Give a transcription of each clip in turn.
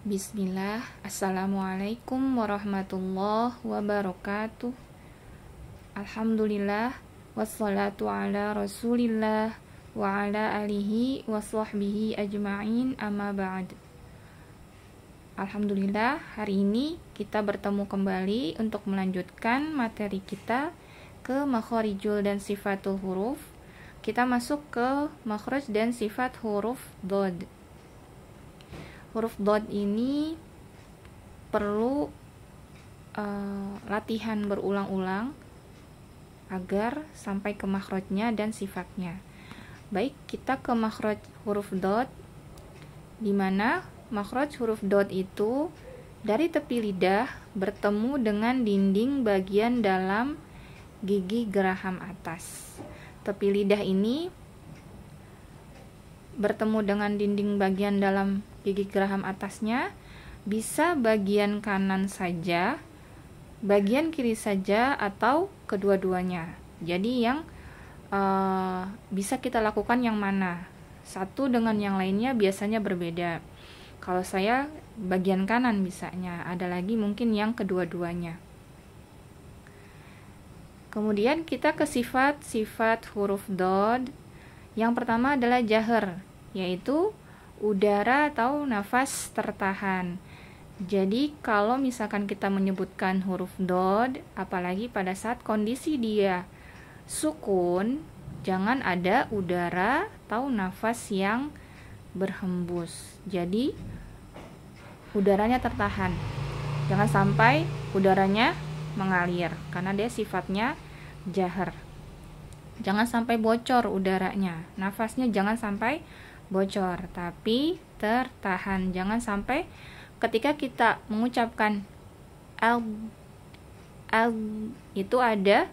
Bismillah, Assalamualaikum warahmatullahi wabarakatuh. Alhamdulillah, wassalatu ala rasulillah wa ala alihi wa sahbihi ajma'in, amma ba'd. Alhamdulillah, hari ini kita bertemu kembali untuk melanjutkan materi kita ke makharijul dan sifatul huruf. Kita masuk ke makhraj dan sifat huruf dod. Huruf dod ini perlu latihan berulang-ulang agar sampai ke makhrajnya dan sifatnya. Baik, kita ke makhraj huruf dod, di mana makhraj huruf dod itu dari tepi lidah bertemu dengan dinding bagian dalam gigi geraham atas. Tepi lidah ini bertemu dengan dinding bagian dalam gigi geraham atasnya, bisa bagian kanan saja, bagian kiri saja, atau kedua-duanya. Jadi yang bisa kita lakukan yang mana? Satu dengan yang lainnya biasanya berbeda. Kalau saya bagian kanan bisanya, ada lagi mungkin yang kedua-duanya. Kemudian kita ke sifat huruf dod. Yang pertama adalah jahar, yaitu udara atau nafas tertahan. Jadi kalau misalkan kita menyebutkan huruf dod, apalagi pada saat kondisi dia sukun, jangan ada udara atau nafas yang berhembus. Jadi udaranya tertahan. Jangan sampai udaranya mengalir karena dia sifatnya jahar. Jangan sampai bocor udaranya. Nafasnya jangan sampai bocor, tapi tertahan. Jangan sampai ketika kita mengucapkan al itu ada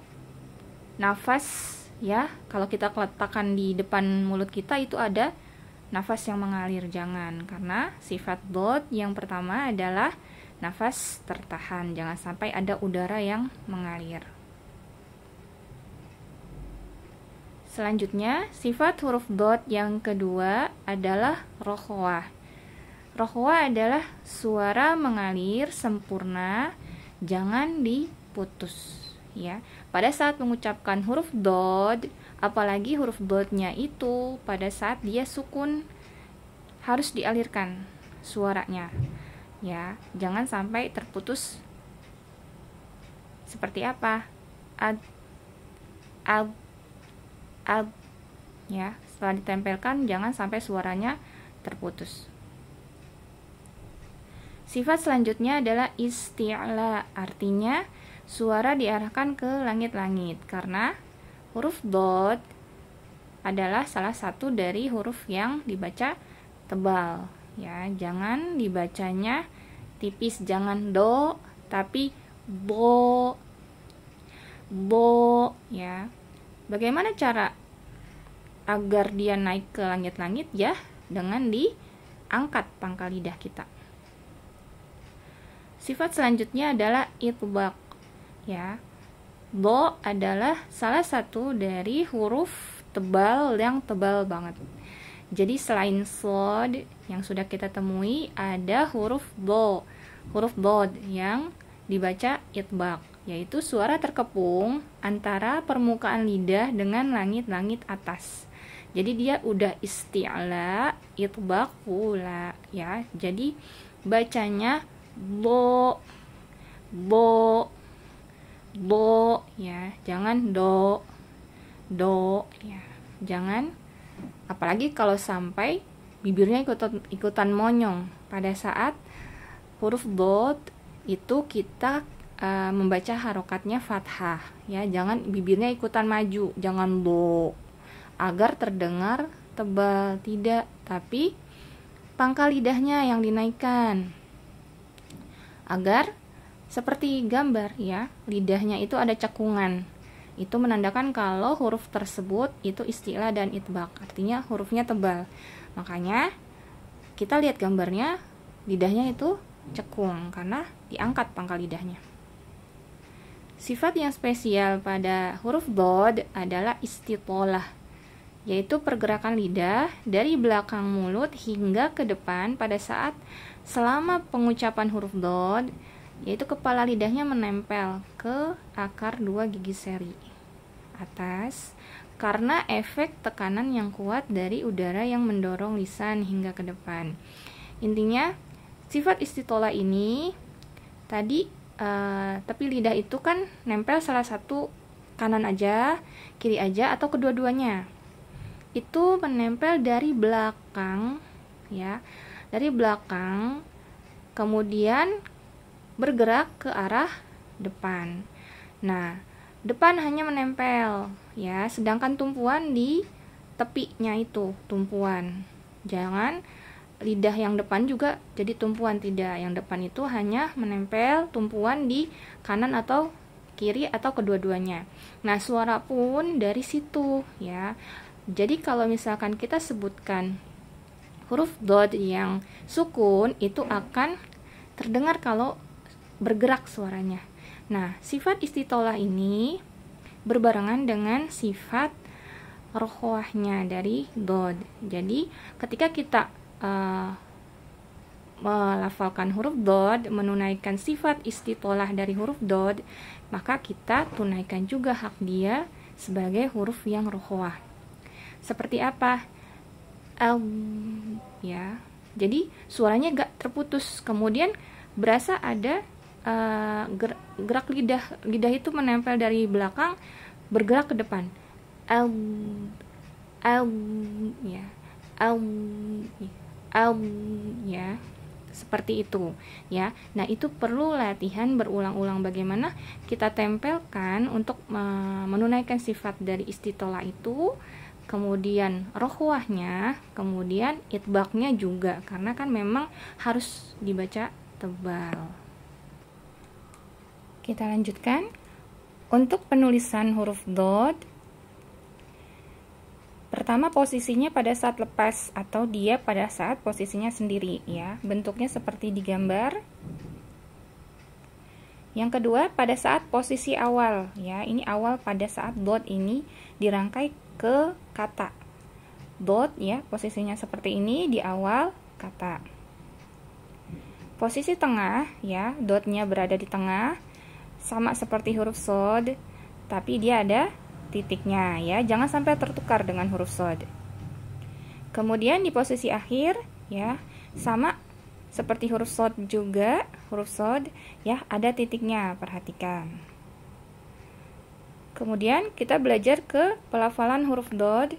nafas, ya. Kalau kita letakkan di depan mulut kita itu ada nafas yang mengalir. Jangan, karena sifat dod yang pertama adalah nafas tertahan. Jangan sampai ada udara yang mengalir. Selanjutnya, sifat huruf dod yang kedua adalah rokhwah. Rokhwah adalah suara mengalir sempurna, jangan diputus. Ya, pada saat mengucapkan huruf dod, apalagi huruf dodnya itu pada saat dia sukun, harus dialirkan suaranya. Ya, jangan sampai terputus. Seperti apa? Ad, ya, setelah ditempelkan jangan sampai suaranya terputus. Sifat selanjutnya adalah isti'la, artinya suara diarahkan ke langit-langit, karena huruf dod adalah salah satu dari huruf yang dibaca tebal. Ya, jangan dibacanya tipis, jangan do tapi bo, ya. Bagaimana cara agar dia naik ke langit-langit? Ya, dengan diangkat pangkal lidah kita. Sifat selanjutnya adalah itbaq. Ya, bo adalah salah satu dari huruf tebal yang tebal banget. Jadi selain shod yang sudah kita temui, ada huruf do, huruf dod yang dibaca itbaq, yaitu suara terkepung antara permukaan lidah dengan langit-langit atas. Jadi dia udah isti'la, itbaq pula, ya. Jadi bacanya bo, ya. Jangan do, ya. Jangan, apalagi kalau sampai bibirnya ikutan monyong pada saat huruf dod itu kita membaca harokatnya fathah, ya. Jangan bibirnya ikutan maju, jangan do, agar terdengar tebal, tidak, tapi pangkal lidahnya yang dinaikkan agar seperti gambar, ya. Lidahnya itu ada cekungan, itu menandakan kalau huruf tersebut itu isti'la dan itbaq, artinya hurufnya tebal. Makanya kita lihat gambarnya, lidahnya itu cekung karena diangkat pangkal lidahnya. Sifat yang spesial pada huruf dod adalah istitolah, yaitu pergerakan lidah dari belakang mulut hingga ke depan pada saat selama pengucapan huruf dod, yaitu kepala lidahnya menempel ke akar 2 gigi seri atas karena efek tekanan yang kuat dari udara yang mendorong lisan hingga ke depan. Intinya, sifat istitolah ini tadi tepi lidah itu kan nempel salah satu, kanan aja, kiri aja, atau kedua-duanya. Itu menempel dari belakang, ya, dari belakang, kemudian bergerak ke arah depan. Nah, depan hanya menempel, ya, sedangkan tumpuan di tepinya itu tumpuan. Jangan lidah yang depan juga jadi tumpuan, tidak. Yang depan itu hanya menempel tumpuan di kanan atau kiri atau kedua-duanya. Nah, suara pun dari situ, ya. Jadi kalau misalkan kita sebutkan huruf dod yang sukun, itu akan terdengar kalau bergerak suaranya. Nah, sifat istitolah ini berbarengan dengan sifat rokhwahnya dari dod. Jadi, ketika kita melafalkan huruf dod, menunaikan sifat istitolah dari huruf dod, maka kita tunaikan juga hak dia sebagai huruf yang rokhwah. Seperti apa? Ya. Jadi, suaranya gak terputus. Kemudian berasa ada gerak lidah itu menempel dari belakang bergerak ke depan, ya, seperti itu, ya. Nah, itu perlu latihan berulang-ulang bagaimana kita tempelkan untuk menunaikan sifat dari istitolah itu, kemudian rokhwahnya, kemudian itbaqnya juga, karena kan memang harus dibaca tebal. Kita lanjutkan. Untuk penulisan huruf dod, pertama posisinya pada saat lepas atau dia pada saat posisinya sendiri, ya. Bentuknya seperti di gambar. Yang kedua, pada saat posisi awal, ya. Ini awal pada saat dod ini dirangkai ke kata. Dod, ya, posisinya seperti ini di awal kata. Posisi tengah, ya, dotnya berada di tengah. Sama seperti huruf shod, tapi dia ada titiknya, ya. Jangan sampai tertukar dengan huruf shod. Kemudian di posisi akhir, ya, sama seperti huruf shod juga, huruf shod, ya, ada titiknya, perhatikan. Kemudian kita belajar ke pelafalan huruf dod.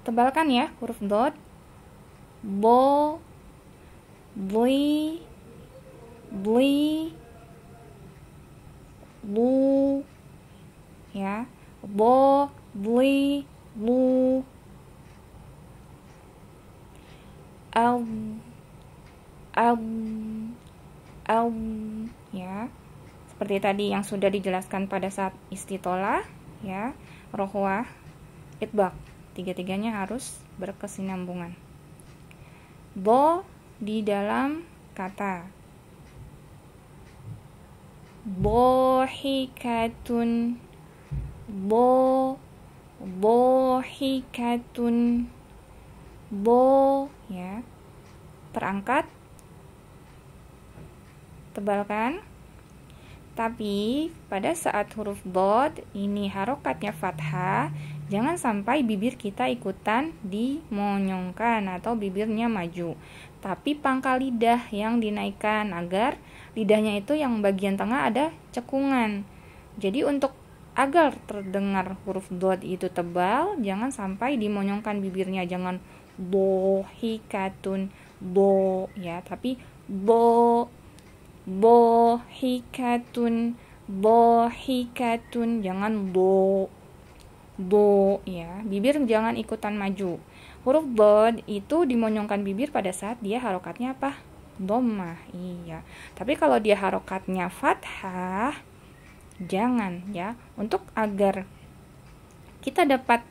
Tebalkan, ya, huruf dod. Bo, bli, bli, bu, ya, bo, bli, bu, al, ya, seperti tadi yang sudah dijelaskan pada saat istitolah, ya, rokhwah, itbaq, tiga-tiganya harus berkesinambungan. Bo di dalam kata, bohikatun, bohikatun, bo, ya, terangkat, tebalkan. Tapi pada saat huruf dod ini harokatnya fathah, jangan sampai bibir kita ikutan dimonyongkan atau bibirnya maju, tapi pangkal lidah yang dinaikkan agar lidahnya itu yang bagian tengah ada cekungan. Jadi untuk agar terdengar huruf dod itu tebal, jangan sampai dimonyongkan bibirnya, jangan bohikatun, bo, ya, tapi bo, bohikatun, bohikatun, jangan bo, ya, bibir jangan ikutan maju. Huruf dod itu dimonyongkan bibir pada saat dia harokatnya apa? Dhammah, iya. Tapi kalau dia harokatnya fathah, jangan, ya. Untuk agar kita dapat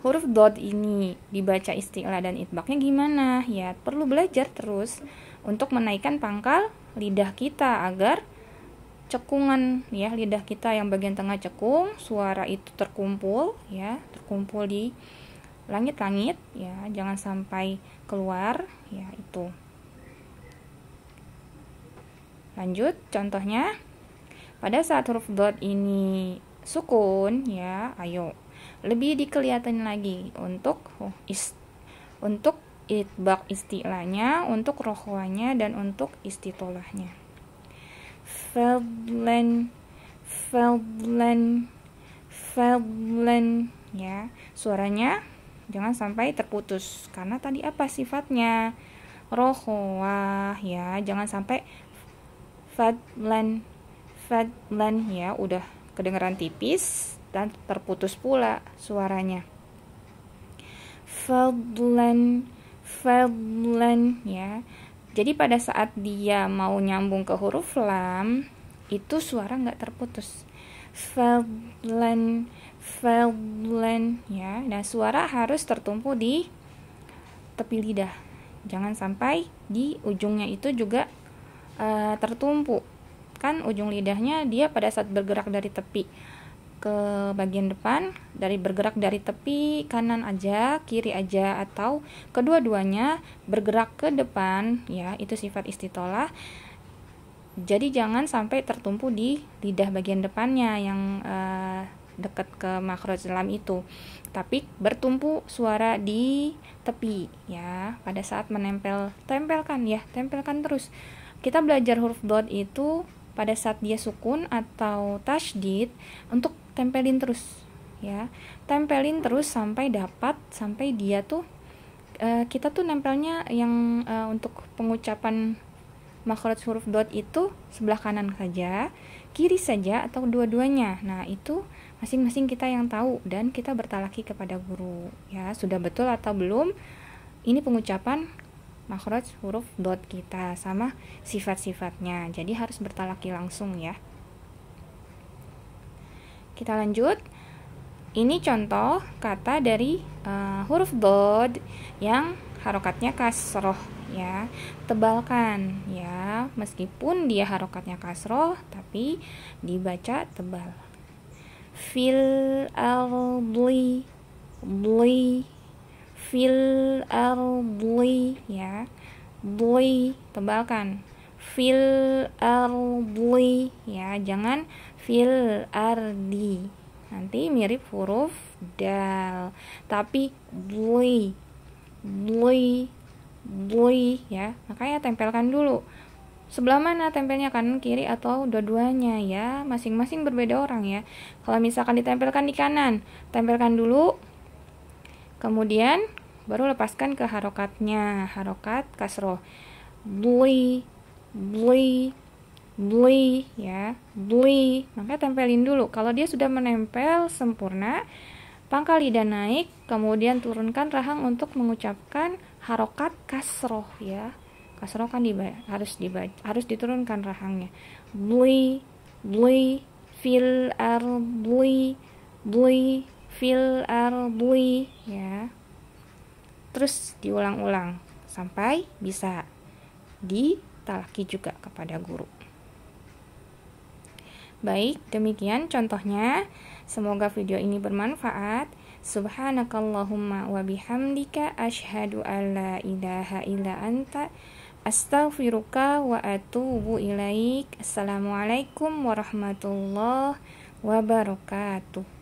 huruf dod ini dibaca isti'la dan itbaqnya gimana? Ya, perlu belajar terus untuk menaikkan pangkal lidah kita agar cekungan, ya, lidah kita yang bagian tengah cekung, suara itu terkumpul, ya, terkumpul di langit-langit ya, jangan sampai keluar ya itu. Lanjut contohnya, pada saat huruf dot ini sukun ya, ayo lebih dikelihatan lagi untuk itbaq istilahnya, untuk rohwanya, dan untuk istitolahnya. Fadlan, fadlan, fadlan ya, suaranya jangan sampai terputus karena tadi apa sifatnya, rohwah ya, jangan sampai fadlan, fadlan ya, udah kedengaran tipis dan terputus pula suaranya. Fadlan, fadlan ya. Jadi pada saat dia mau nyambung ke huruf lam, itu suara nggak terputus. Fadlan, fadlan ya. Nah, suara harus tertumpu di tepi lidah. Jangan sampai di ujungnya itu juga tertumpu. Kan ujung lidahnya dia pada saat bergerak dari tepi ke bagian depan, bergerak dari tepi kanan aja, kiri aja, atau kedua-duanya bergerak ke depan ya, itu sifat istitolah. Jadi jangan sampai tertumpu di lidah bagian depannya yang dekat ke makhraj lam itu, tapi bertumpu suara di tepi ya. Pada saat tempelkan terus. Kita belajar huruf dot itu pada saat dia sukun atau tasydid, untuk tempelin terus ya, tempelin terus sampai dia tuh kita tuh nempelnya yang untuk pengucapan makhraj huruf dot itu sebelah kanan saja, kiri saja, atau dua-duanya. Nah, itu masing-masing kita yang tahu dan kita bertalaki kepada guru ya, sudah betul atau belum ini pengucapan makhraj huruf dot kita sama sifat-sifatnya. Jadi harus bertalaki langsung ya. Kita lanjut. Ini contoh kata dari huruf dot yang harokatnya kasroh ya. Tebalkan ya, meskipun dia harokatnya kasroh tapi dibaca tebal. Fil ardi, bli, fil ardi ya, bli tebalkan, fil ardi ya, jangan fil ardi, nanti mirip huruf dal, tapi bli, bli, bli ya, makanya tempelkan dulu. Sebelah mana tempelnya, kanan, kiri, atau dua-duanya ya, masing-masing berbeda orang ya. Kalau misalkan ditempelkan di kanan, tempelkan dulu, kemudian baru lepaskan ke harokatnya, harokat kasroh, bli, bli, bli ya, bli, makanya tempelin dulu. Kalau dia sudah menempel sempurna, pangkal lidah naik, kemudian turunkan rahang untuk mengucapkan harokat kasroh ya. Kasroh kan harus diturunkan rahangnya. Bli, bli, fil ardi, bli, fil ardi ya. Terus diulang-ulang sampai bisa ditalaki juga kepada guru. Baik, demikian contohnya. Semoga video ini bermanfaat. Subhanakallahumma wa bihamdika asyhadu an la ilaha illa anta astaghfiruka wa atubu ilaik. Assalamualaikum warahmatullahi wabarakatuh.